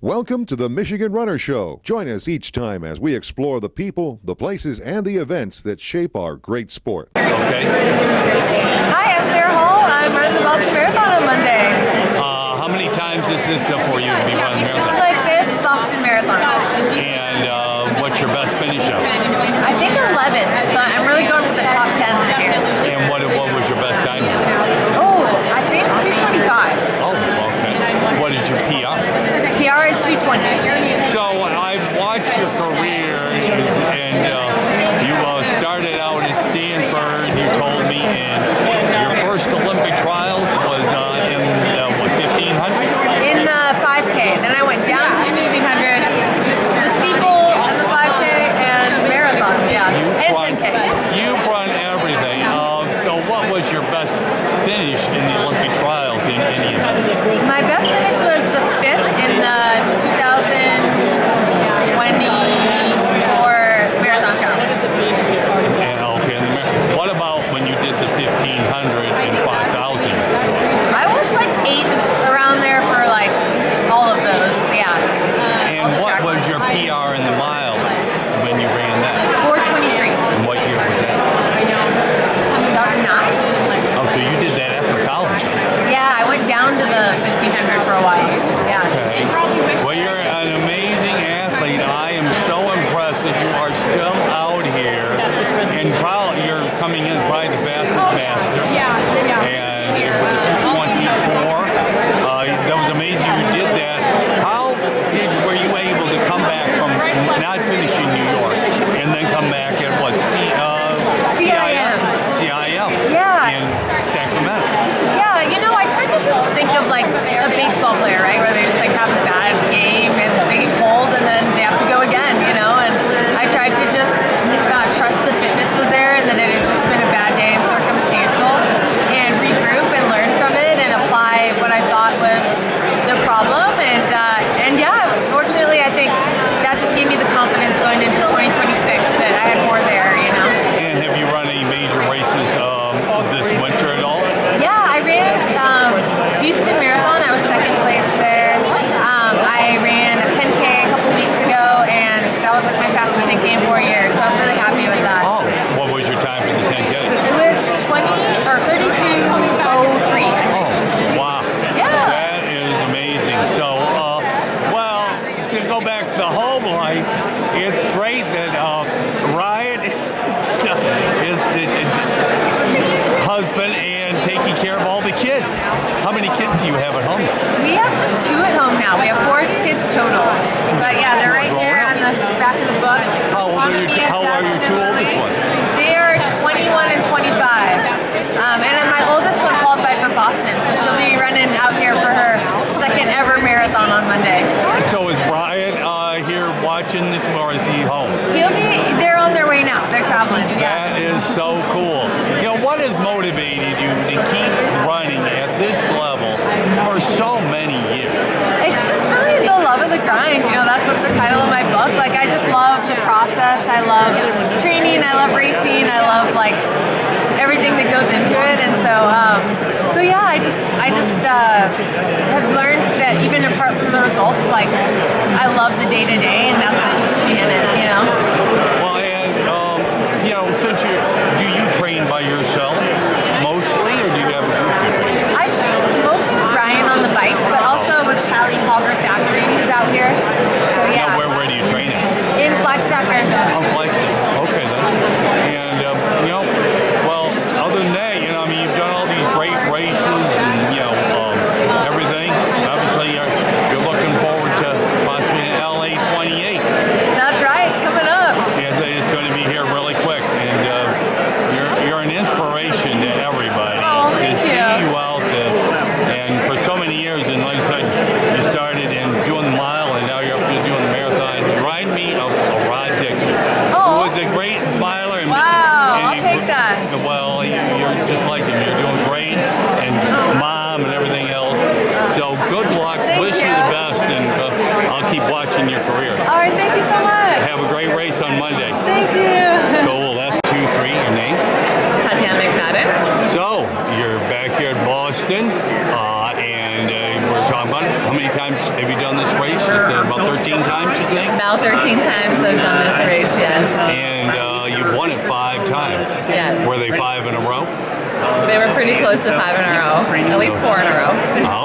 Welcome to the Michigan Runner Show. Join us each time as we explore the people, the places, and the events that shape our great sport. Okay. Hi, I'm Sarah Hall. I'm running the Boston Marathon on Monday. How many times is this for you to be running This is marathon? my 5th Boston Marathon. And what's your best finish of? I think 11, so I'm really going for the top 10 this year. And what was your best time? Oh, I think 225. Oh, okay. What is your PR? PR is 220. So I've watched your career, and you started out at Stanford, you told me, and your first Olympic trials was in what, 1500? In the 5K. Then I went down to the 1500, to the steeple, and the 5K, and marathon, and 10K. You've run everything. So what was your best finish in the Olympic trials in any event? My best finish was the 5th in the 2024 marathon trials. What about when you did the 1500 and 5000? I was like 8th around there for like all of those, And what was your PR in the mile when you ran that? 423. And what year was that? 2009. Oh, so you did that after college? Yeah, I went down to the 1500 for a while. Yeah. Okay. Well, you're an amazing athlete. I am so impressed that you are still out here. And you're coming in probably the fastest master. And 24. That was amazing you did that. How were you able to come back from not finishing New York and then come back at what? CIM. CIM. Yeah. In Sacramento. Yeah, I tried to just think of like a baseball player, right? Where they just like have a bad game and they get pulled and then they have to go again, and I tried to just trust the fitness was there and that it had just been a bad day and circumstantial, and regroup and learn from it and apply what I thought was the problem. And yeah, fortunately, I think that just gave me the confidence going into 2026 that I had more there, And have you run any major races this winter at all? Yeah, I ran Houston Marathon. I was second place there. I ran a 10K a couple weeks ago, and that was like my fastest 10K in 4 years, so I was really happy with that. Oh, what was your time for the 10K? It was 32:03. Oh, wow. Yeah. That is amazing. So, to go back to the home life, it's great that Ryan is the husband and taking care of all the kids. How many kids do you have at home? We have just 2 at home now. We have 4 kids total. But yeah, they're right here on the back of the book. How old are your 2 oldest ones? They are 21 and 25. And then my oldest one qualified for Boston, so she'll be running out here for her second ever marathon on Monday. So is Brian here watching this, or is he home? They're on their way now. They're traveling. Yeah. That is so cool. What has motivated you to keep running at this level for so many years? It's just really the love of the grind. That's what the title of my book. Like, I just love the process. I love training. I love racing. I love everything that goes into it. And so yeah, I just have learned that even apart from the results, I love the day to day, and that's what keeps me in it. Well, and since do you train by yourself mostly, or do you have a group you train? I train mostly with Ryan on the bike, but also with Callie Hogger-Thackeray, who's out here. So yeah. Now, where do you train at? In Flagstaff, Arizona. Oh, Flagstaff. Okay then. And other than that, you've done all these great races and everything. Obviously, you're looking forward to possibly an LA 28. That's right. It's coming up. Yeah, it's going to be here really quick, and you're an inspiration to everybody. Oh, thank to you. See you out this, and for so many years, and like I said, you started in doing the mile, and now you're up here doing the marathon. Remind me of Rod Dixon, who was a great miler. Wow, I'll take that. Well, you're just like him. You're doing great, and mom and everything else. So good luck. Wish you the best, and I'll keep watching your career. All right, thank you so much. Have a great race on Monday. Thank you. Cool. That's 2, 3. Your name? Tatiana McFadden. So you're back here at Boston, and we're talking about How many times have you done this race? You said about 13 times, you think? About 13 times I've done this race, yes. And you've won it 5 times. Yes. Were they 5 in a row? They were pretty close to 5 in a row. At least 4 in a row.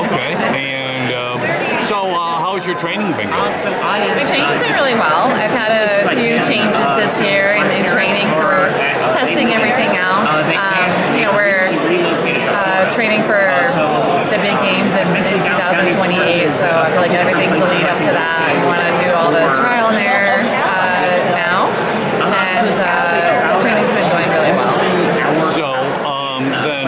Okay. And so how's your training been going? My training's been really well. I've had a few changes this year in training, so we're testing everything out. We're training for the big games in 2028, so I feel like everything's a lead up to that. We want to do all the trial and error now, and the training's been going really well. So then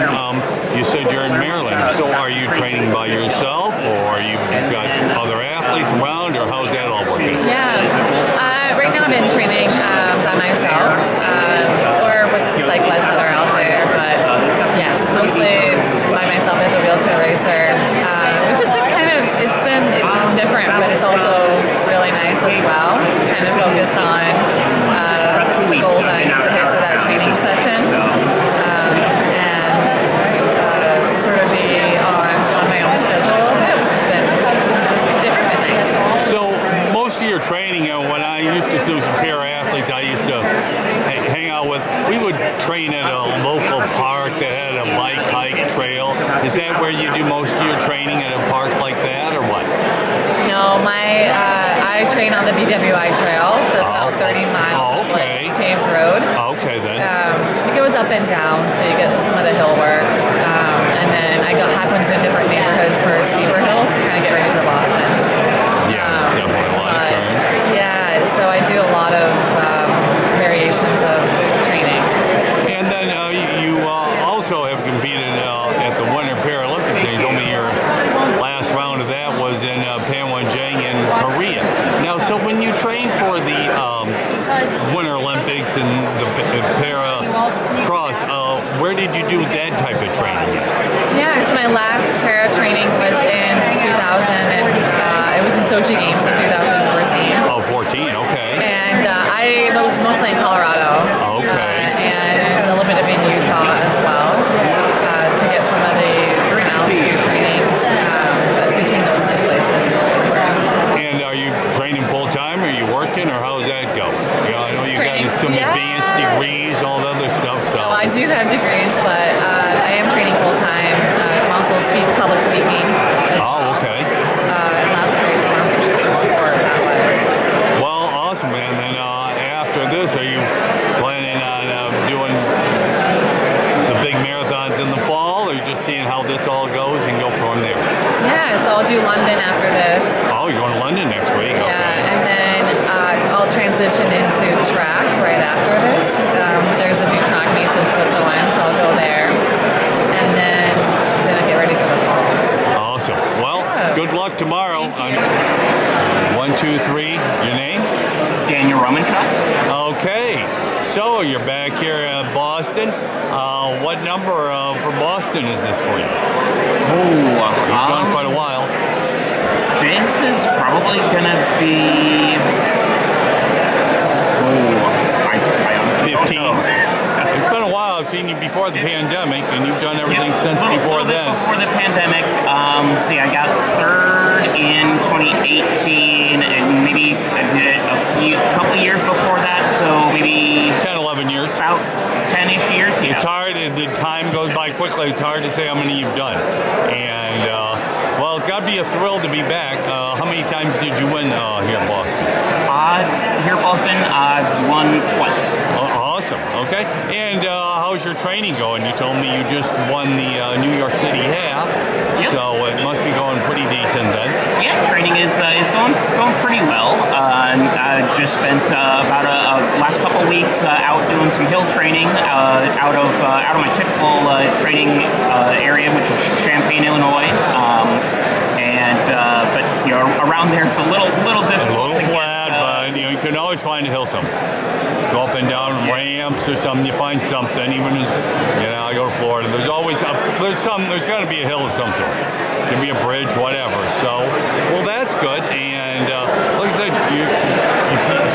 you said you're in Maryland. So are you training by yourself, or you got other athletes around, or how's that all working? Yeah, right now I've been training by myself, or with the cyclists that are out there, but yes, mostly by myself as a wheelchair racer, which has been it's different, but it's also really nice as well. Kind of focus on the goals that I need to hit for that training session, and sort of be on my own schedule, which has been different but nice. So most of your training, when I used to do some para athletes, I used to hang out with. We would train at a local park that had a bike hike trail. Is that where you do most of your training, at a park like that, or what? No, I train on the BWI trail, so it's about 30 miles of paved road. Okay, then. It goes up and down, so you get some of the hill work. And then I hop into different neighborhoods for steeper hills to kind of get ready for Boston. Yeah, definitely a lot of turn. Yeah, so I do a lot of variations of training. And then you also have competed at the Winter Paralympics. And you told me your last round of that was in Panmunjom in Korea. Now, so when you train for the Winter Olympics and the para cross, where did you do that type of training? Yeah, so my last para training was in 2000, and it was in Sochi Games in 2014. Oh, 14, okay. And I was mostly in Colorado. Okay. And a little bit of in Utah as well, to get some of the altitude trainings between those 2 places. And are you training full time? Are you working, or how's that go? I know you got some advanced degrees, all the other stuff. So I do have degrees, but I am training full time. I'm also public speaking. As well. Okay. And lots of great sponsorships and support that way. Well, awesome, man. Then after this, are you planning on doing the big marathons in the fall, or are you just seeing how this all goes and go from there? Yeah, so I'll do London after this. Oh, you're going to London next week? Yeah, Okay. and then I'll transition into track right after this. There's a few track meets in Switzerland, so I'll go there. And then I'll get ready for the fall. Awesome. Well, good luck tomorrow. 1, 2, 3. Your name? Daniel Romanchuk. Okay. So you're back here in Boston. What number for Boston is this for you? Oh, You've done quite a while. This is probably gonna be. I honestly 15. don't know. It's been a while. I've seen you before the pandemic, and you've done everything since before little then. bit before the pandemic. See, I got third in 2018, and maybe I did it a couple of years before that. So maybe 10, 11 years. about 10-ish years. Yeah. It's hard. The time goes by quickly. It's hard to say how many you've done. And well, it's got to be a thrill to be back. How many times did you win here in Boston? Here in Boston, I've won twice. Awesome. Okay. And how's your training going? You told me you just won the New York City half, Yep. so it must be going pretty decent then. Yeah, training is going pretty well. I just spent about a last couple of weeks out doing some hill training out of my typical training area, which is Champaign, Illinois. But around there it's a little difficult. A little flat, but you can always find a hill somewhere. Go up and down ramps or something. You find something. Even as I go to Florida. There's always there's got to be a hill of some sort. Could be a bridge, whatever. So, well, that's good. And like I said, you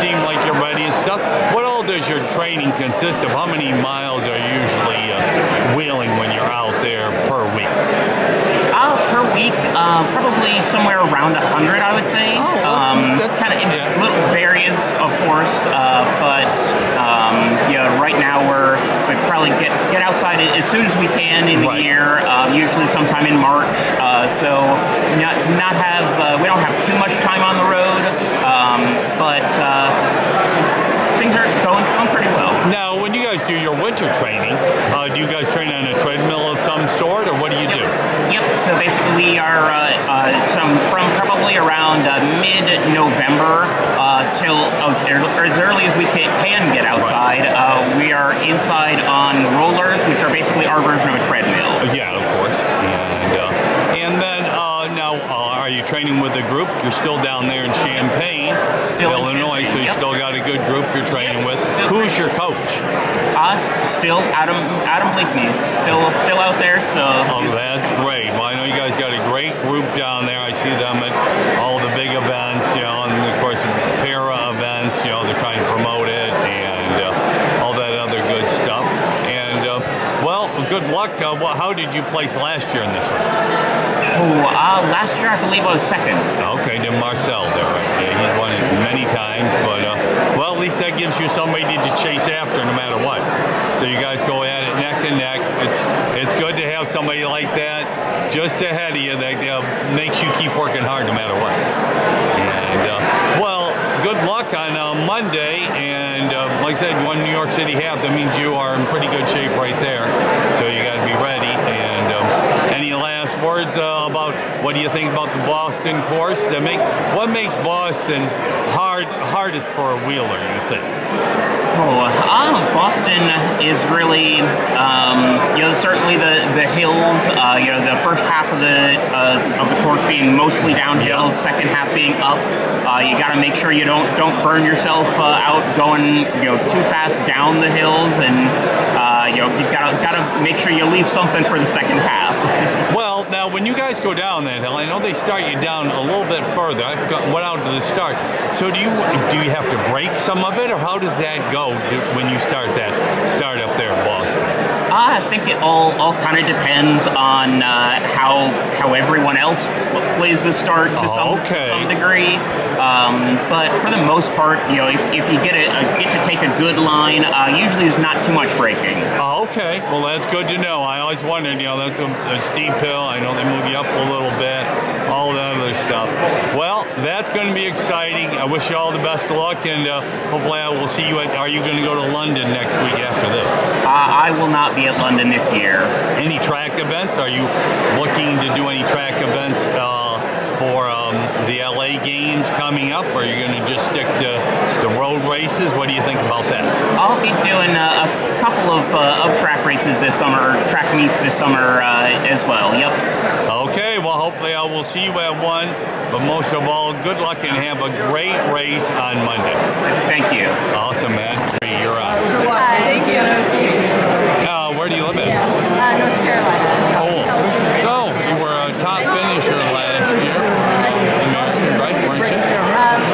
seem like you're ready and stuff. What all does your training consist of? How many miles are you usually wheeling when you're out there per week? Per week, probably somewhere around 100, I would say. That's Kind of little varies, of course, but right now we probably get outside as soon as we can in the year. Usually sometime in March. So we don't have too much time on the road, but things are going pretty well. Now, when you guys do your winter training, do you guys train on a treadmill of some sort, or what do you do? Yep. So basically, we are from probably around mid-November till as early as we can get outside. We are inside on rollers, which are basically our version of a treadmill. Yeah, of course. And then now, are you training with a group? You're still down there in Champaign, Illinois, so you still got a good group you're training with. Who's your coach? Still Adam Blakeney, still out there. So that's great. Well, I know you guys got a great group down there. I see them at all the big events, and of course para events. They're trying to promote it and all that other good stuff. And well, good luck. How did you place last year in this race? Last year I believe I was second. Okay, then Marcel there, right? Yeah, he's won it many times, but well, at least that gives you somebody to chase after no matter what. So you guys go at it neck and neck. It's good to have somebody like that just ahead of you that makes you keep working hard no matter what. And well, good luck on Monday. And like I said, you won New York City half. That means you are in pretty good shape right there. So you got to be ready. And any last words about what do you think about the Boston course? What makes Boston hardest for a wheeler, you think? Boston is really, certainly the hills. The first half of the course being mostly downhill, second half being up. You got to make sure you don't burn yourself out going too fast down the hills, and you gotta make sure you leave something for the second half. Well, now when you guys go down that hill, I know they start you down a little bit further. I went out to the start. So do you have to break some of it, or how does that go when you start up there in Boston? I think it all kind of depends on how everyone else plays the start to some degree. But for the most part, if you get to take a good line, usually there's not too much braking. Oh, okay. Well, that's good to know. I always wondered, that's a steep hill. I know they move you up a little bit, all that other stuff. Well, that's going to be exciting. I wish you all the best of luck, and hopefully I will see you are you going to go to London next week after this? I will not be at London this year. Any track events? Are you looking to do any track events for the LA games coming up, or are you going to just stick to the road races? What do you think about that? I'll be doing a couple of track races this summer, or track meets this summer as well. Yep. Okay, well, hopefully I will see you at one, but most of all, good luck and have a great race on Monday. Thank you. Awesome, man. You're on. Hi, thank you. Where do you live at? North Carolina. Cool. So, you were a top finisher last year, right, weren't you?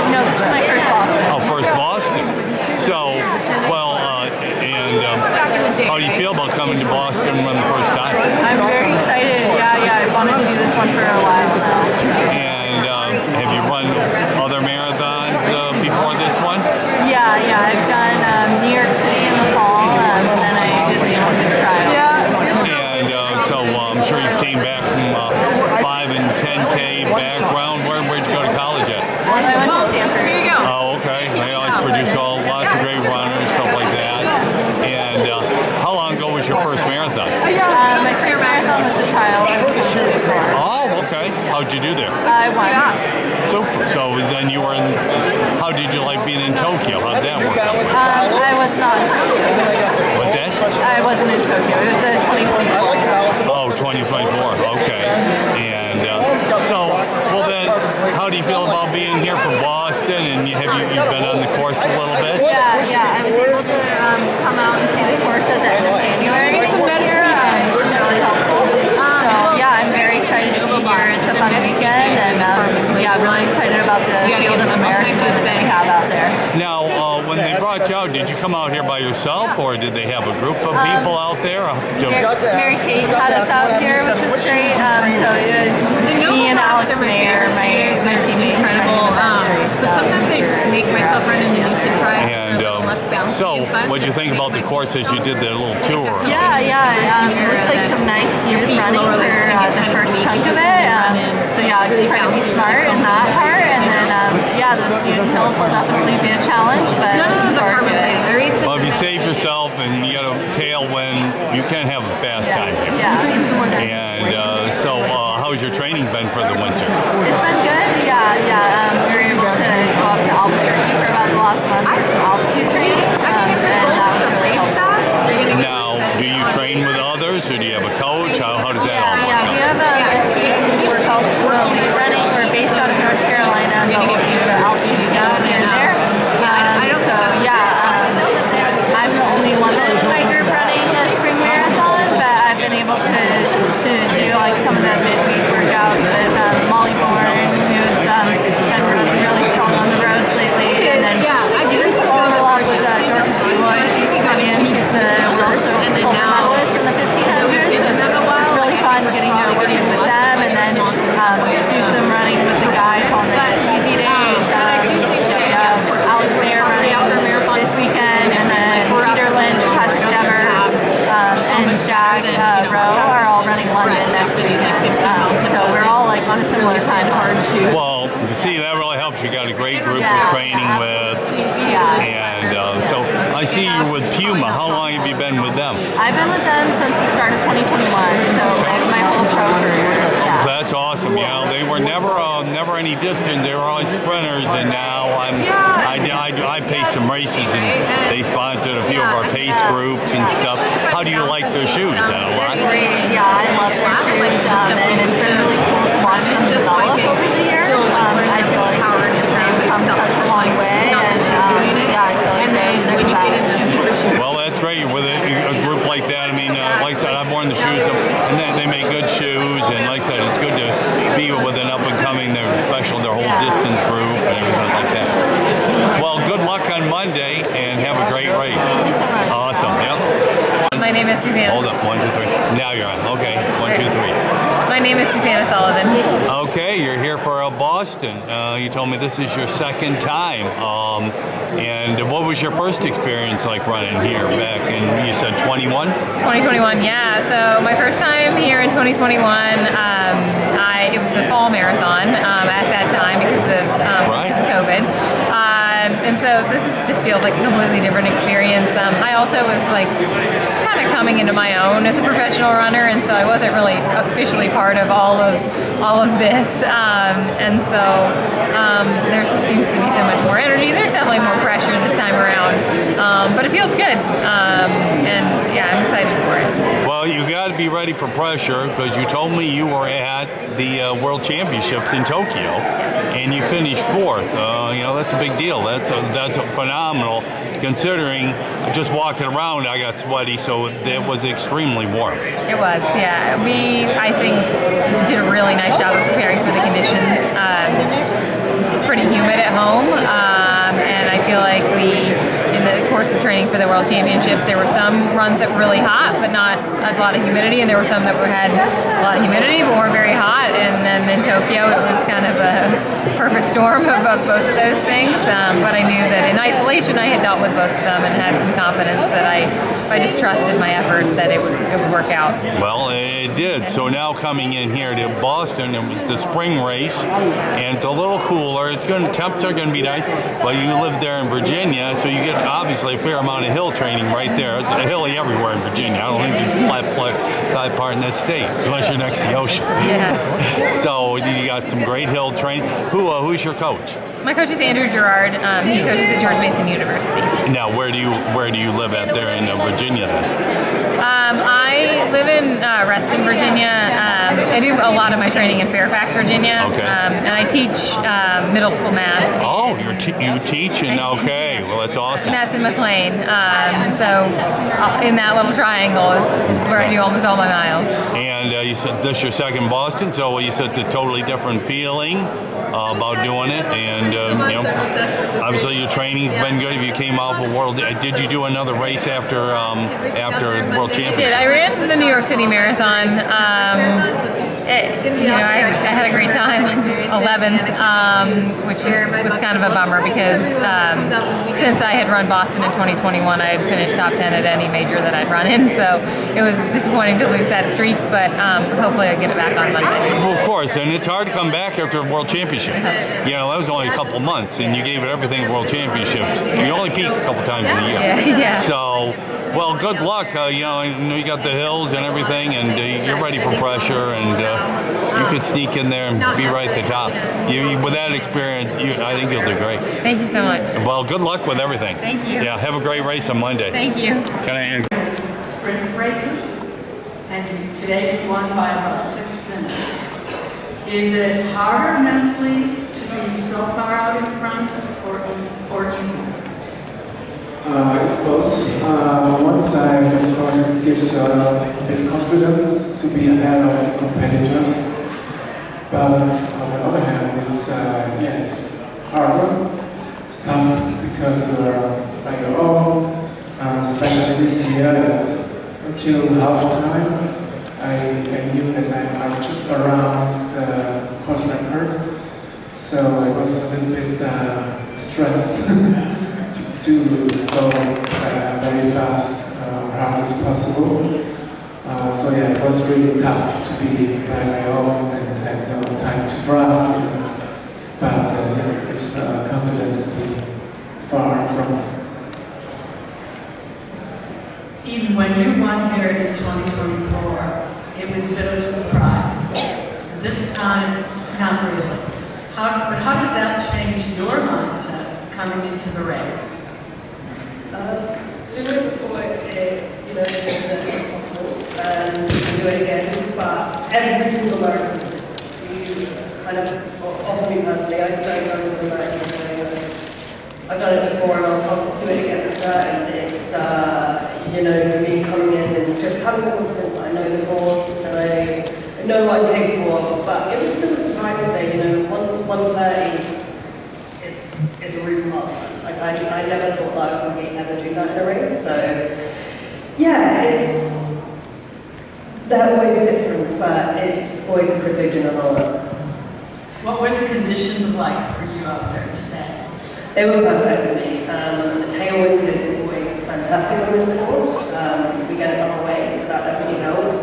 No, this is my first Boston. Oh, first Boston. So, well, how do you feel about coming to Boston for the first time? I'm very excited. Yeah, I've wanted to do this one for a while now. And have you run other marathons before this one? Yeah, I've done New York City in the fall, and then I did the Olympic trial. And so I'm sure you came back from 5 and 10K background. Where'd you go to college at? I went to Stanford. Here you go. Oh, okay. They always produce lots of great runners, stuff like that. And how long ago was your first marathon? My first marathon was the trial. Oh, okay. How'd you do there? I won. Super. So then you were in, how did you like being in Tokyo? How'd that work out? I was not in Tokyo. What's that? I wasn't in Tokyo. It was the 2024. Oh, 2024. Okay. And so, well then, how do you feel about being here from Boston? And have you been on the course a little bit? Yeah. I was able to come out and see the course at the end of January this year, which was really helpful. So yeah, I'm very excited to be here. It's a fun weekend, and I'm really excited about the field of American women that we have out there. Now, when they brought watch out. Did you come out here by yourself, or did they have a group of people out there? Mary Kate had us out here, which was great. So it was me and Alex Mayer, my teammate. Incredible. But sometimes I make myself run into Houston tries. And so, what did you think about the course as you did the little tour? Yeah. It looks like some nice smooth running for the first chunk of it. So yeah, try to be smart in that part, and then those Newton hills will definitely be a challenge, but looking forward to it. Well, if you save yourself and you got a tailwind, you can have a fast time here. Yeah. And so, how's your training been for the winter? It's been good. Yeah. We were able to go up to Albuquerque for about the last month for some altitude training, and that was really helpful. Now, do you train with others, or do you have a coach? How does that all work out? We have a team. We're called Elite Running. We're based out of North Carolina, but we do altitude runs here and there. I'm the only woman in my group running a spring marathon, but I've been able to do like some of the midweek workouts with Molly Bourne, who's been running really strong on the roads lately, and then even some overlap with Dorcas Eloy. She's come in. She's the world silver medalist in the 1500, so it's really fun getting to work with them, and then do some running with the guys on the easy days. Alex Mayer running this weekend, and then Peter Lynch, Patrick Dever, and Jack Rowe are all running London next week. So we're all like on a similar time card. Well, see, that really helps. You got a great group you're training with. And so I see you're with Puma. How long have you been with them? I've been with them since the start of 2021, so my whole pro career. Yeah. That's awesome. You know, they were never any distance. They were always sprinters, and now I pace some races, and they sponsored a few of our pace groups and stuff. How do you like their shoes? Great. Yeah, I love their shoes, and it's been really cool to watch them develop over the years. I feel like they've come such a long way, and I feel like they're the best. Well, that's great. With a group like that, I mean, like I said, I've worn the shoes, and they make good shoes, and like I said, it's good to be with an up-and-coming, especially their whole distance group and everything like that. Well, good luck on Monday, and have a great race. Thank you so much. Awesome. Yep. My name is Susanna. Hold up. 1, 2, 3. Now you're on. Okay. 1, 2, 3. My name is Susanna Sullivan. Okay, you're here for Boston. You told me this is your second time. And what was your first experience like running here back in, you said 21? 2021, yeah. So my first time here in 2021, it was a fall marathon at that time because of COVID. And so this just feels like a completely different experience. I also was like just kind of coming into my own as a professional runner, and so I wasn't really officially part of all of this. And so there just seems to be so much more energy. There's definitely more pressure this time around, but it feels good. And yeah, I'm excited for it. Well, you got to be ready for pressure, because you told me you were at the World Championships in Tokyo, and you finished 4th. That's a big deal. That's phenomenal, considering just walking around I got sweaty, so it was extremely warm. It was, yeah. We, I think, did a really nice job of preparing for the conditions. It's pretty humid at home, and I feel like in the course of training for the World Championships, there were some runs that were really hot, but not a lot of humidity, and there were some that had a lot of humidity, but weren't very hot. And then in Tokyo, it was kind of a perfect storm of both of those things. But I knew that in isolation, I had dealt with both of them and had some confidence that if I just trusted my effort, that it would work out. Well, it did. So now coming in here to Boston, it's a spring race, and it's a little cooler. Temps are going to be nice, but you live there in Virginia, so you get obviously a fair amount of hill training right there. It's hilly everywhere in Virginia. I don't think there's a flat part in that state, unless you're next to the ocean. Yeah. So you got some great hill training. Who's your coach? My coach is Andrew Gerard. He coaches at George Mason University. Now, where do you live at there in Virginia then? I live in Reston, Virginia, I do a lot of my training in Fairfax, Virginia, Okay. and I teach middle school math. Oh, you teach, and okay, well that's awesome. And that's in McLean. So in that little triangle is where I do almost all my miles. And you said this is your second Boston, so you said it's a totally different feeling about doing it, and you know, obviously your training's been good. If you came off a world, did you do another race after World Championship? I ran the New York City Marathon. I had a great time. I was 11th, which was kind of a bummer because since I had run Boston in 2021, I had finished top 10 at any major that I'd run in. So it was disappointing to lose that streak, but hopefully I'll get it back on Monday. Well, of course, and it's hard to come back after a World Championship. You know, that was only a couple months, and you gave it everything at World Championships. You only peak a couple times in a year. Yeah. So, well, good luck. You know, I know you got the hills and everything, and you're ready for pressure, and you could sneak in there and be right at the top. With that experience, I think you'll do great. Thank you so much. Well, good luck with everything. Thank you. Yeah, have a great race on Monday. Thank you. Can I? Sprint races, and today you won by about 6 minutes. Is it harder mentally to be so far out in front, or easier? It's both. One side, of course, it gives you a bit of confidence to be ahead of the competitors. But on the other hand, it's harder. It's tough because you're by your own. Especially this year, until half-time, I knew that I'm just around the course record. So I was a little bit stressed to go very fast, hard as possible. So yeah, it was really tough to be by my own and have no time to draft. But it gives confidence to be far in front. Even when you won here in 2024, it was a bit of a surprise. This time, not really. How did that change your mindset coming into the race? Doing it before it was possible, and do it again, but every single marathon, you kind of, or for me personally, I don't go into a marathon saying, I've done it before and I'll do it again for certain. It's, for me coming in and just having the confidence that I know the course and I know what I'm capable of, but it was still a surprise today, 1:30 is a really hard time. Like I never thought that I would ever do that in a race, so yeah, they're always different, but it's always a privilege and an honor. What were the conditions like for you out there today? They were perfect for me. The tailwind is always fantastic on this course. We get it on our way, so that definitely helps.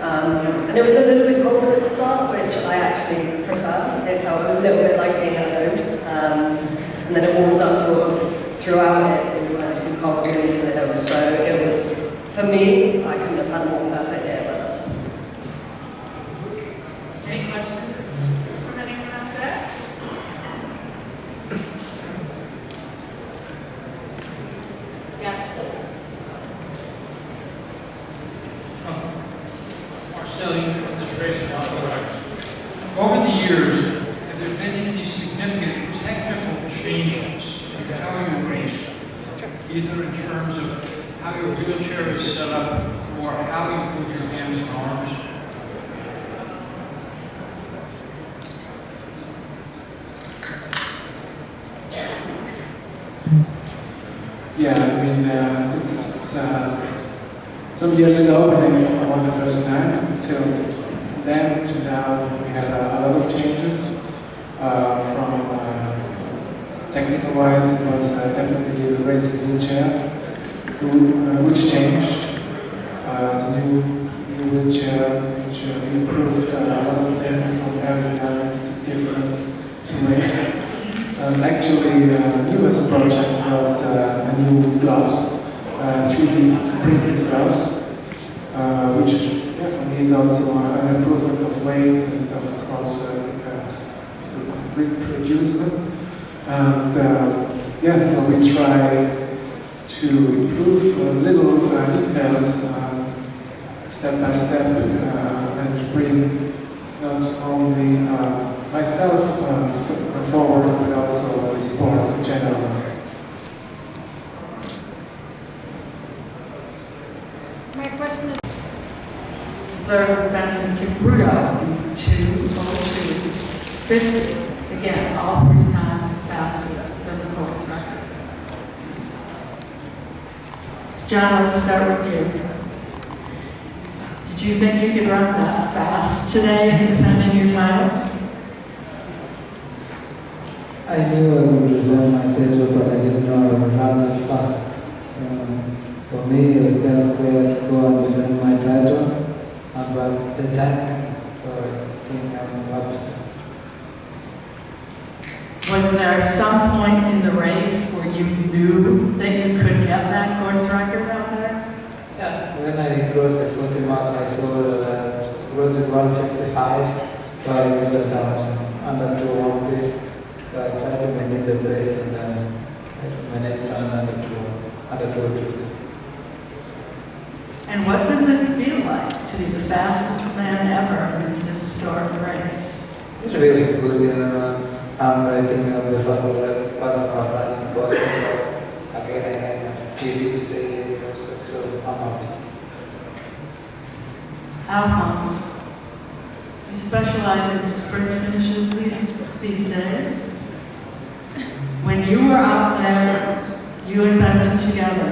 And it was a little bit cold at the start, which I actually prefer. It felt a little bit like being at home. And then it warmed up sort of throughout it, so we went from cold really into the hills. So it was, for me, I couldn't have had a more perfect day ever. Any questions from anyone out there? Yes. Marcelli from this race of athletics. Over the years, have there been any significant technical changes in how you race, either in terms of how your wheelchair is set up or how you move your hands and arms? Yeah, I mean, it's some years ago when I won the first time, until then to now, we had a lot of changes. From technical-wise, it was definitely the racing wheelchair, which changed. It's a new wheelchair, which improved a lot of things from aerodynamics to stiffness to weight. Actually, newest project was a new gloves, 3D printed gloves, which for me is also an improvement of weight and of course reproducible. And so we try to improve little details step by step and bring not only myself forward, but also the sport in general. My question is, Third is Benson Kipruto in 2:02:50. Again, all 3 times faster than the course record. So John, let's start with you. Did you think you could run that fast today in defending your title? I knew I would defend my title, but I didn't know I would run that fast. So for me, it was just where to go and defend my title, but the time came, so I think I'm happy. Was there some point in the race where you knew that you could get that course record out there? Yeah. When I crossed the 40 mark, I saw that it was at 155, so I knew that I was under 2:1 pace. So I tried to maintain the pace and manage run under 2:2. And what does it feel like to be the fastest man ever in this historic race? It feels good, you know. I think I'm the first person I've run in Boston. Again, I had a PB today, so I'm happy. Alphonse, you specialize in sprint finishes these days. When you were out there, you and Benson together,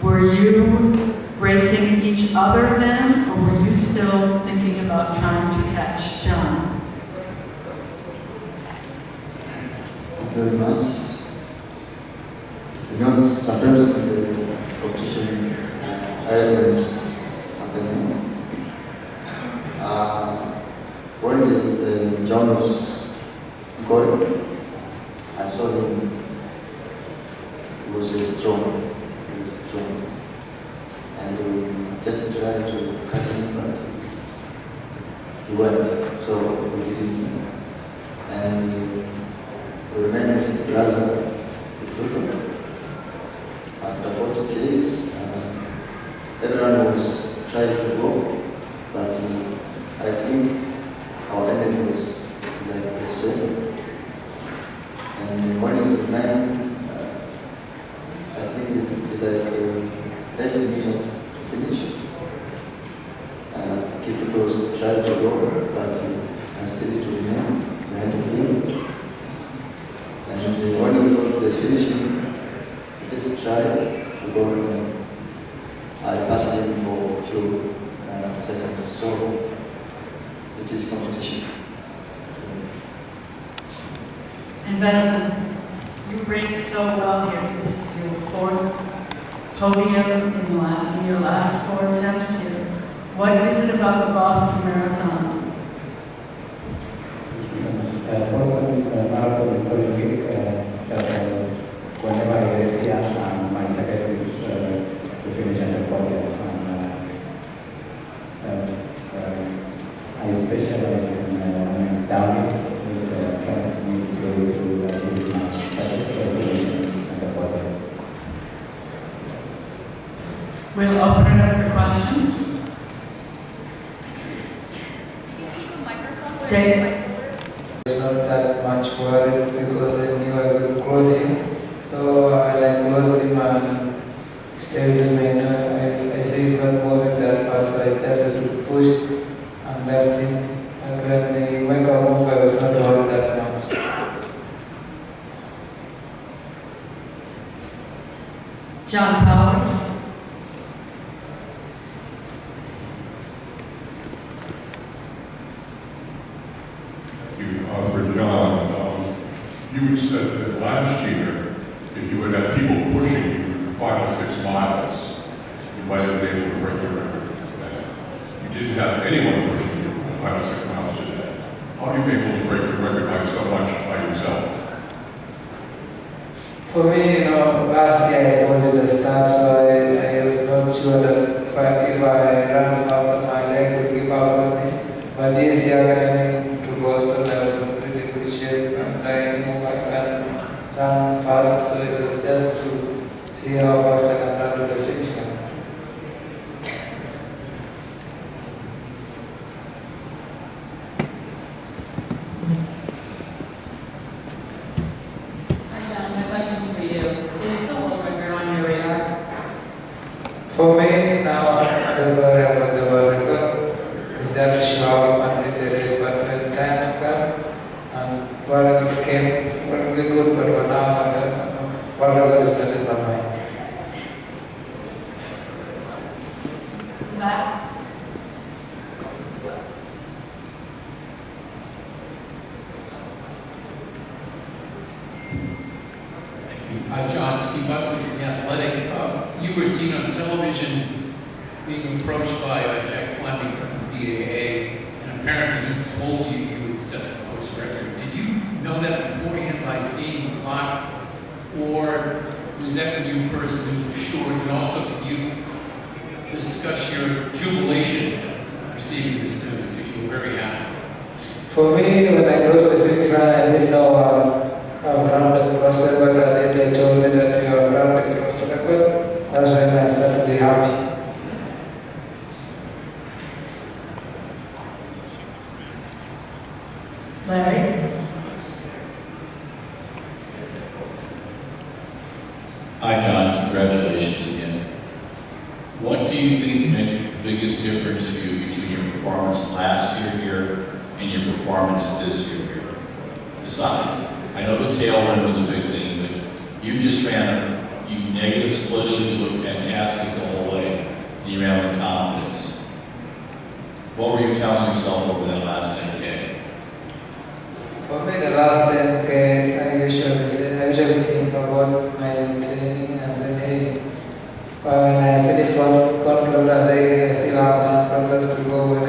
were you racing each other then, or were you still thinking about trying to catch John? Thank you very much. You know, sometimes in the competition, other things happening. When John was going, I saw him. He was strong. And we just tried to catch him, but he went. So we didn't. And we remained with brother Kipruto. After 40 Ks, everyone was trying to go, but I think our energy was like the same. And when is the man, I think it's like 8 minutes to finish. Kipruto was trying to go, but I still to remain behind of him. And when we got to the finishing, I just tried to go and I passed him for a few seconds. So it is competition. And Benson, you raced so well here. This is your 4th podium in your last 4 attempts here. What is it about the Boston Marathon? Boston Marathon is so unique that whenever I race here, my target is to finish at the podium. I specialize in downhill with helping me to achieve my particular position at the podium. We'll open it up for questions. Dave? I was not that much worried because I knew I would close him. So I closed him and stayed him. I see he's not moving that fast, so I just had to push and left him. And when he went off, I was not worried that much. John Powers? For John, you had said that last year, if you had had people pushing you the final 6 miles, you might have been able to break the record. You didn't have anyone pushing you the final 6 miles today. How are you able to break the record by so much by yourself? For me, last year I folded the start, so I was not sure that if I run faster, my leg would give out on me. But this year, coming to Boston, I was in pretty good shape, and I knew I can run fast, so it was just to see how fast I can run to the finish line. questions for you. Is the world record on your radar? For me, now I don't worry about the world record. It's that show up until there is, but when time to come, and world record came, would be good, but for now, I don't know. World record is not in my mind. That John, Steve Buckley from The Athletic. You were seen on television being approached by Jack Fleming from BAA, and apparently he told you you would set a course record. Did you know that beforehand by seeing the clock, or was that when you first knew for sure? And also, can you discuss your jubilation receiving this news, because you were very happy? For me, when I closed the finish line, I didn't know I've run the cross record, and they told me that you have run the cross record. That's when I started to be happy. Larry? Hi, John. Congratulations again. What do you think made the biggest difference for you between your performance last year here and your performance this year here? Besides, I know the tailwind was a big thing, but you just you negative splitted, you looked fantastic the whole way, and you ran with confidence. What were you telling yourself over that last 10K? For me, the last 10K, I usually think about my training, and then hey, when I finish one kilometers, I still have 9 kilometers to go. When I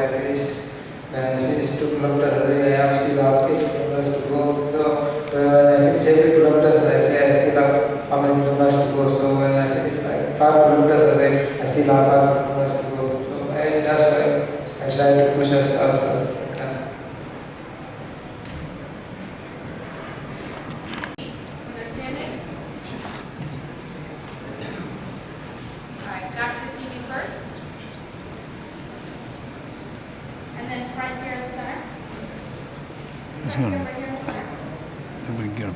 finish 2 kilometers, I have still have 8 kilometers to go. So when I finish every kilometers, I say I still have how many kilometers to go. So when I finish like 5 kilometers, I say I still have 5 kilometers to go. So that's why I try to push as fast as I can. Understanding? All right, back to the TV first. And then front here in the center. Front here, right here in the center. Nobody get him.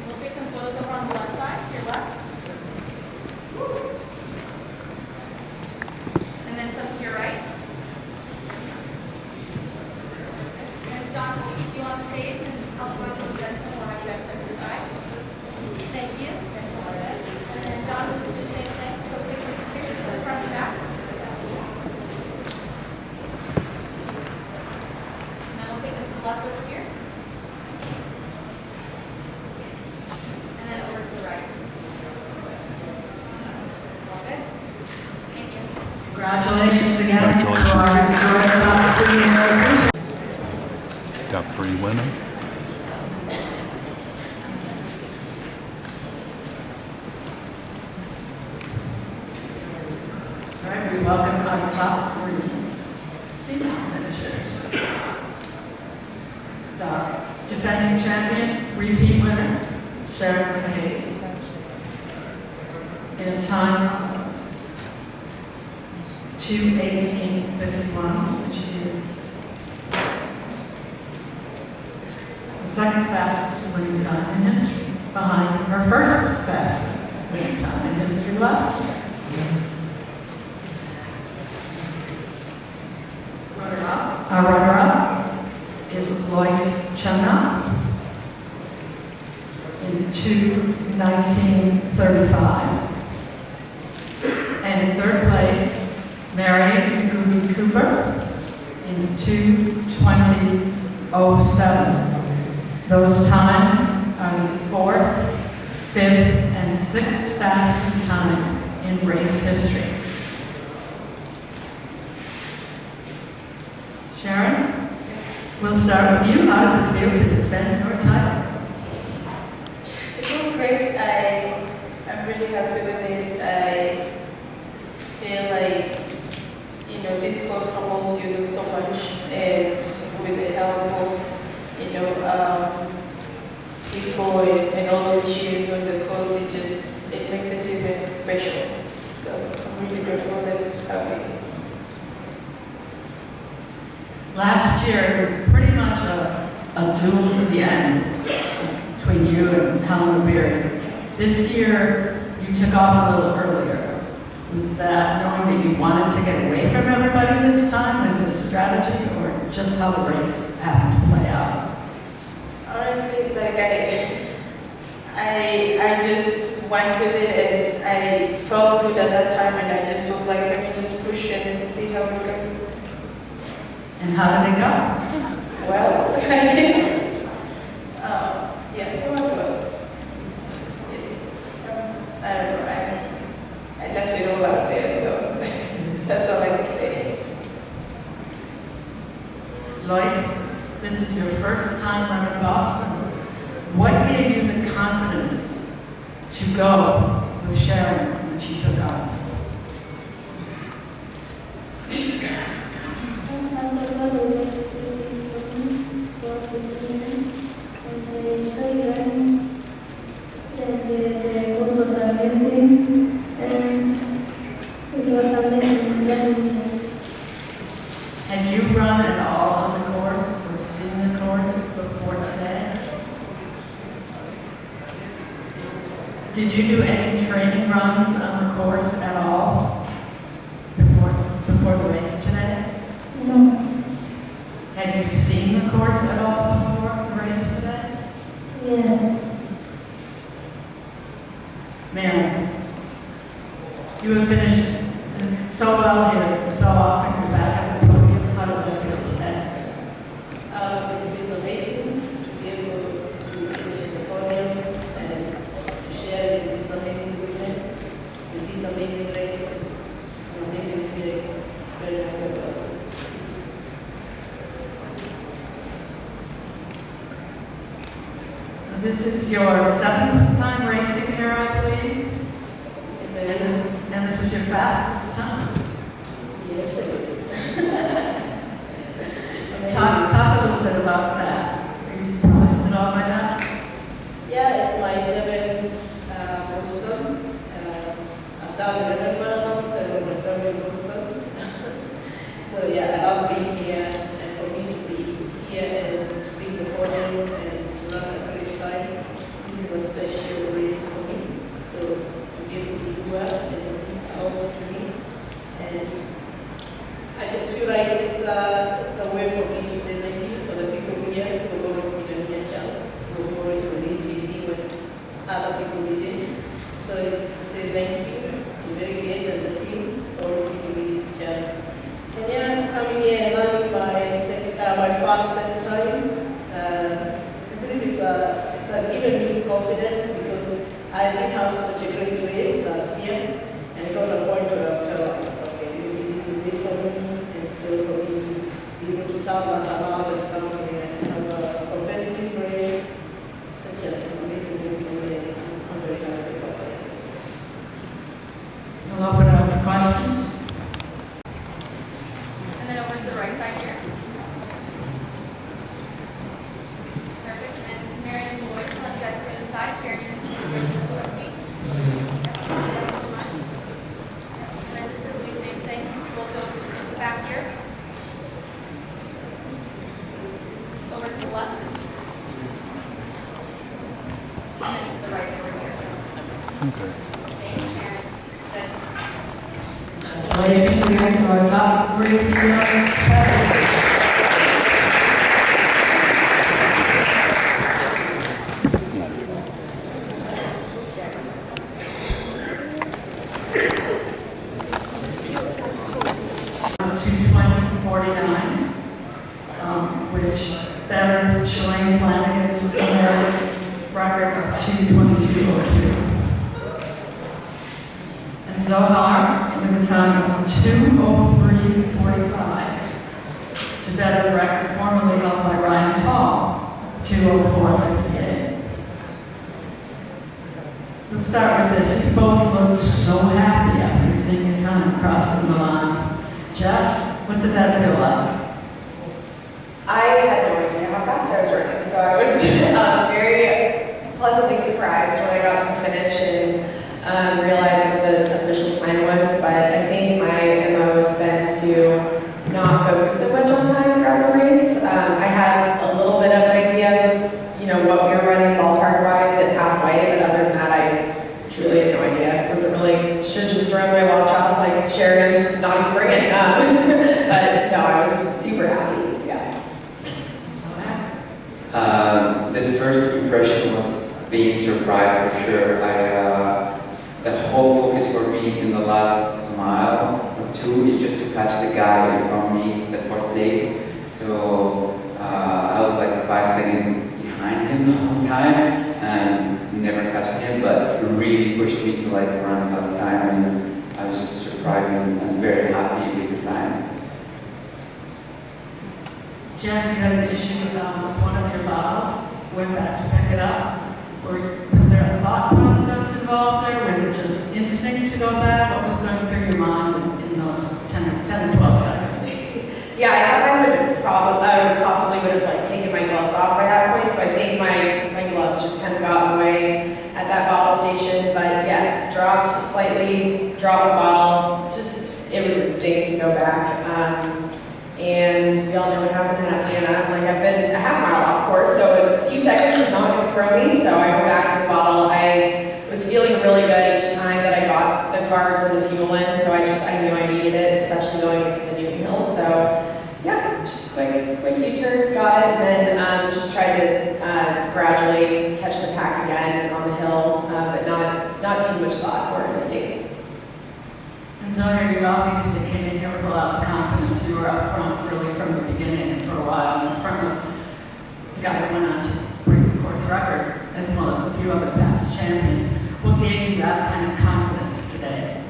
We'll take some photos over on the left side, to your left. And then some to your right. And John will keep you on stage and I'll throw some events and we'll have you guys step to the side. Thank you. And then John will just do the same thing. So take some pictures to the front and back. And then we'll take them to the left over here. And then over to the right. Okay? Thank you. Congratulations again. Congratulations. To our historic top 3 officials. Got 3 women. All right, we welcome our top 3 female finishers. The defending champion, repeat winner, Sharon McCafferty, in a time of 2:18:51, which is the second fastest winning time in history, behind her first fastest winning time in history last year. Our runner-up is Lois Chenna in 2:19:35. And in third place, Mary Ngugi Cooper in 2:20:07. Those times are the 4th, 5th, and 6th fastest times in race history. Sharon, we'll start with you. How does it feel to defend your title? It feels great. I'm really happy with it. I feel like, this course humbles you so much, and with the help of, people and all the cheers on the course, it makes it even special. So I'm really grateful and happy. Last year it was pretty much a duel to the end between you you and Helen Berry. This year, you took off a little earlier. Was that knowing that you wanted to get away from everybody this time? Was it a strategy or just how the race happened to play out? Honestly, it's like I just went with it and I felt good at that time and I just was like, let me just push it and see how it goes. And how did it go? Well, I guess, yeah, it went well. Yes. I don't know, I left it all out there, so that's all I can say. Lois, this is your first time running Boston. What gave you the confidence to go with Sharon when she took off? Had you run at all on the course or seen the course before today? Did you do any training runs on the course at all before the race today? No. Had you seen the course at all before the race today? Yes. Mary, you have finished so well here, so often you're back at the podium. How did that feel today? It feels amazing to be able to finish at the podium and to share with these amazing women, with this amazing race. It's an amazing feeling. Very happy about it. This is your seventh time racing here, I believe. And this was your fastest time. Yes, it is. Talk a little bit about that. Are you surprised at all by that? Yeah, it's my seventh Boston. I've done 11 marathons and I'm done in Boston. So yeah, I love being here and for me to be here and to be in the podium and to run a great side. This is a special race for me. So to be able to do well and it means a lot to me. And I just feel like it's a way for me to say thank you for the people here who have always given me a chance, who have always believed in me when other people didn't. So it's to say thank you to Very Gage and the team for always giving me this chance. And yeah, coming here and running my fastest time, I believe it has given me confidence because I didn't have such a great race last year, and I got a point where I felt like, okay, maybe this is it for me, and so for me to be able to turn that around and come here and have a competitive race, it's such an amazing thing for me, and I'm very happy about it. We'll open it up for questions. And then over to the right side here. Perfect. And Mary and Lois, I'll let you guys go to the side, share your feet. And then just as we same thing, so we'll go to the back here. Over to the left. And then to the right over here. Okay. Thank you, Sharon. Ladies, we are to our top three female competitors. Which betters Shalane Flanagan's record of 2:22.02. And Zohar with a time of 2:03.45 to better the record formerly held by Ryan Hall, 2:04.58. Let's start with this. You both looked so happy after seeing your time crossing the line. Jess, what did that feel like? I had no idea how fast I was running, so I was very pleasantly surprised when I got to the finish and realized what the official time was. But I think my MO has been to not focus so much on time throughout the race. I had a little bit of an idea of, what we were running ballpark-wise being surprised for sure. The whole focus for me in the last mile or two is just to catch the guy in front of me, the fourth place. So I was like 5 seconds behind him the whole time and never catched him, but it really pushed me to like run fast time, and I was just surprised and very happy with the time. Jess, you had an issue with one of your bottles, went back to pick it up. Was there a thought process involved there? Was it just instinct to go back? What was going through your mind in those 10 or 12 seconds? Yeah, I thought I would possibly would have like taken my gloves off by that point, so I think my gloves just kind of got in the way at that bottle station. But yes, dropped the bottle, just it was instinct to go back. And we all know what happened in Atlanta. Like I've been a half mile off course, so a few seconds is not going to throw me. So I went back in the bottle. I was feeling really good each time that I got the carbs and the fuel in. So I knew I needed it, especially going into the Newton Hill. So yeah, just quick U-turn, got it, and then just tried to gradually catch the pack again on the hill, but not too much thought, more instinct. And Zoya, you obviously came in here with a lot of confidence. You were up front really from the beginning for a while in front of the guy who went on to break the course record, as well as a few other past champions. What gave you that kind of confidence today?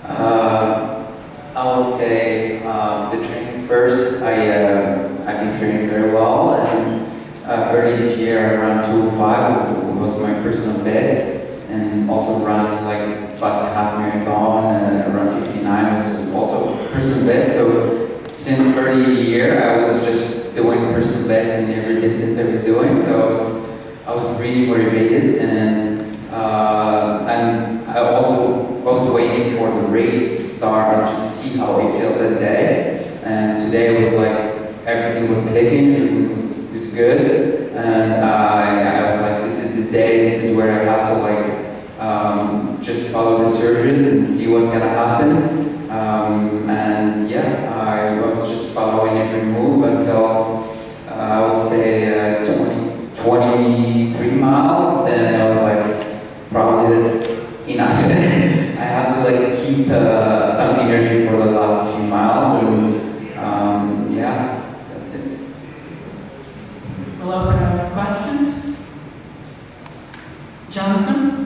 I will say the training first. I've been training very well, and early this year I ran 2:05, it was my personal best, and also ran like fast half marathon and around 59 was also personal best. So since early year I was just doing personal best in every distance I was doing. So I was really motivated, and I also was waiting for the race to start and just see how I felt that day. And today was like everything was clicking, everything was good, and I was like, this is the day, this is where I have to like just follow the surges and see what's gonna happen. And yeah, I was just following every move until I would say 23 miles. Then I was like, probably that's enough. I have to like keep some energy for the last few miles, and yeah, that's it. We'll open up for questions. Jonathan?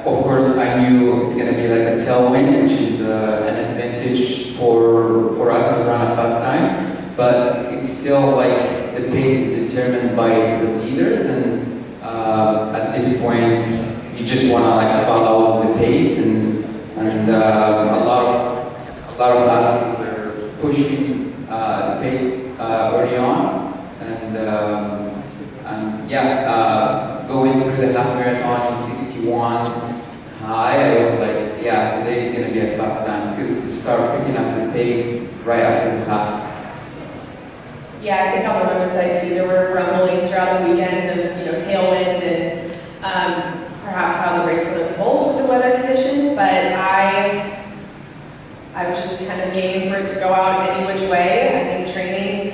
Of course, I knew it's going to be like a tailwind, which is an advantage for us to run a fast time. But it's still like the pace is determined by the leaders, and at this point, you just want to like follow the pace, and a lot of athletes are pushing the pace early on, and yeah, going through the half marathon in 61 high, I was like, yeah, today is going to be a fast time, because to start picking up the pace right after the half. Yeah, I think on the women's side too, there were rumblings throughout the weekend of tailwind and perhaps how the race would unfold with the weather conditions, but I was just kind of game for it to go out any which way. I think training,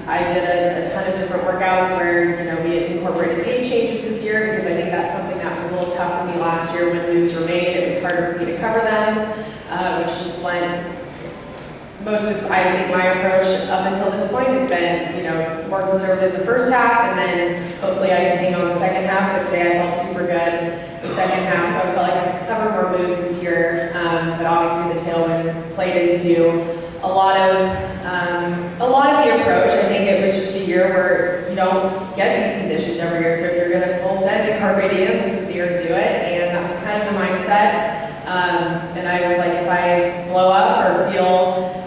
I did a ton of different workouts where we had incorporated pace changes this year, because I think that's something that was a little tough for me last year when moves were made. It was harder for me to cover them, which just lent most of, I think, my approach up until this point has been, more conservative the first half, and then hopefully I can hang on the second half. But today I felt super good the second half, so I felt like I could cover more moves this year. But obviously the tailwind played into a lot of the approach. I think it was just a year where you don't get these conditions every year. So if you're going to full send at Carpe Diem, this is the year to do it, and that was kind of the mindset. And I was like, if I blow up or feel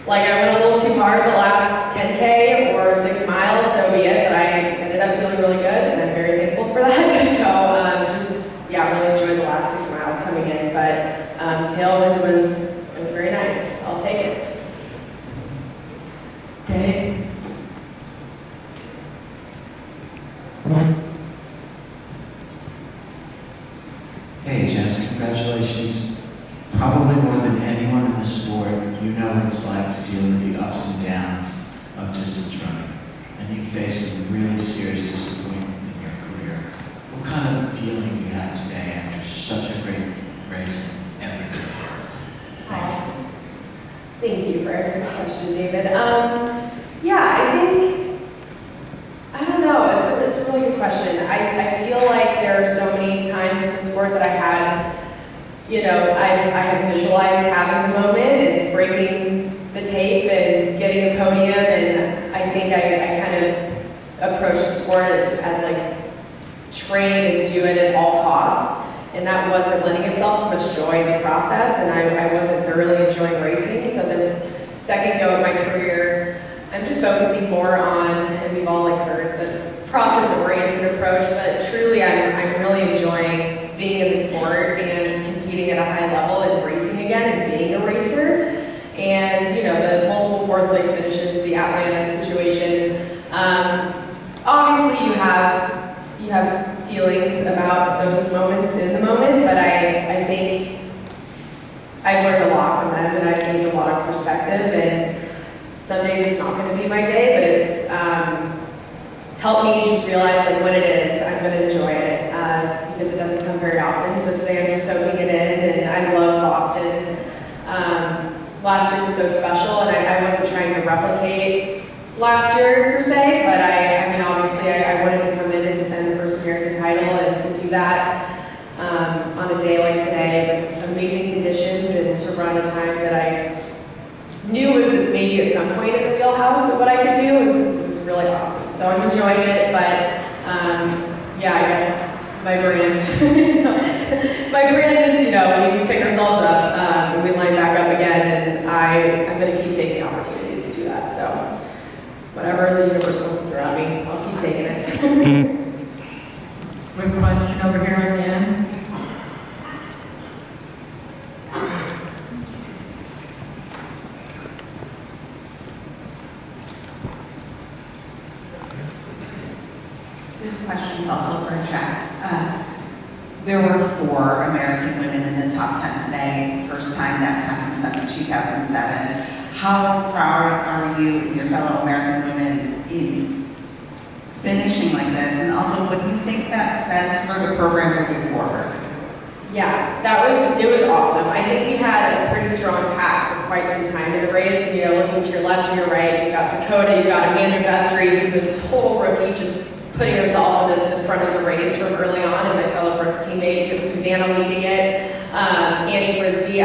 like I went a little too hard the last 10K or 6 miles, so be it, but I ended up feeling really good, and I'm very thankful for that. So really enjoyed the last 6 miles coming in, but tailwind was very nice. I'll take it. Dave? Hey Jess, congratulations congratulations. Probably more than anyone in the sport, you know what it's like to deal with the ups and downs of distance running. And you faced some really serious disappointment in your career. What kind of feeling do you have today after such a great race and everything worked? Thank you. Thank you for a good question, David. Yeah, I think, I don't know, it's a really good question. I feel like there are so many times in the sport that I had, you know, I have visualized having the moment and breaking the tape and getting the podium, and I think I kind of approached the sport as like train and do it at all costs. And that wasn't lending itself to much joy in the process, and I wasn't thoroughly enjoying racing. So this second go of my career, I'm just focusing more on, and we've all like heard the process-oriented approach, but truly I'm really enjoying being in the sport and competing at a high level and racing again and being a racer. And you know, the multiple fourth place finishes, the Atlanta situation, obviously you have feelings about those moments in the moment, but I think I've learned a lot from them, and I've gained a lot of perspective, and some days it's not going to be my day, but it's helped me just realize like when it is, I'm going to enjoy it, because it doesn't come very often. So today I'm just soaking it in, and I love Boston. Last year was so special, and I wasn't trying to replicate last year per se, but I mean obviously I wanted to come in and defend the first American title, and to do that on a day like today with amazing conditions and to run a time that I knew was maybe at some point in the wheelhouse of what I could do was really awesome. So I'm enjoying it, but yeah, I guess my brand, my brand is, you know, we pick ourselves up and we line back up again, and I'm going to keep taking opportunities to do that. So whatever the universe wants to throw at me, I'll keep taking it. We have a question over here again. This question is also for Jess. There were 4 American women in the top 10 today. First time that's happened since 2007. How proud are you and your fellow American women in finishing like this? And also, what do you think that says for the program moving forward? Yeah, it was awesome. I think we had a pretty strong pack for quite some time in the race. And, you know, looking to your left and your right, you got Dakota, you got Amanda Vestry, who's a total rookie, just putting herself in the front of the race from early on, and my fellow Brooks teammate, you have Susanna leading it. Annie Frisbee,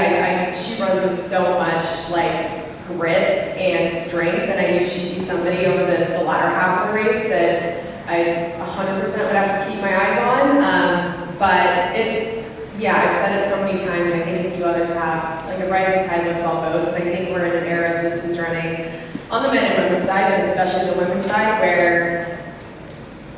she runs with so much like grit and strength, and I knew she'd be somebody over the latter half of the race that I 100% would have to keep my eyes on. But I've said it so many times, and I think a few others have, like a rising tide lifts all boats, and I think we're in an era of distance running on the men and women's side, but especially the women's side, where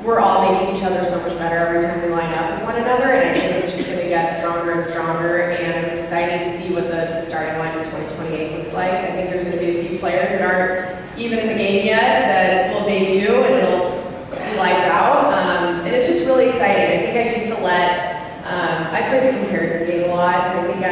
we're all making each other so much better every time we line up with one another, and I think it's just going to get stronger and stronger, and I'm excited to see what the starting line in 2028 looks like. I think there's going to be a few players that aren't even in the game yet that will debut, and it'll be lights out, and it's just really exciting. I think I used to I played the comparison game a lot, and I think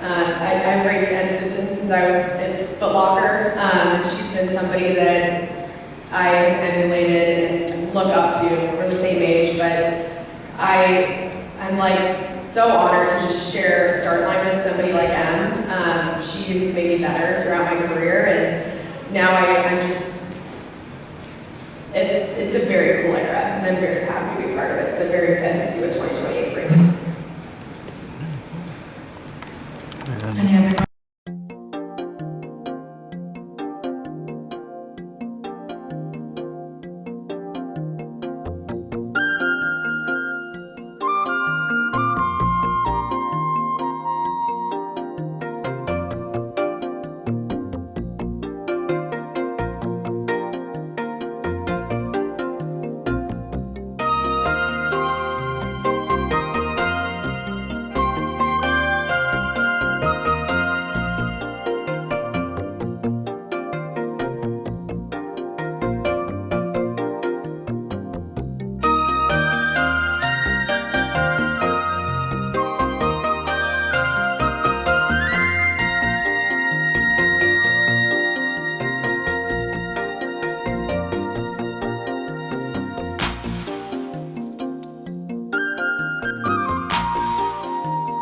I've raced Em Sisson since I was at Foot Locker, and she's been somebody that I emulated and look up to. We're the same age, but I'm like so honored to just share a start line with somebody like Em. She's made me better throughout my career, and now I'm just, it's a very cool era, and I'm very happy to be a part of it, but very excited to see what 2028 brings. Any other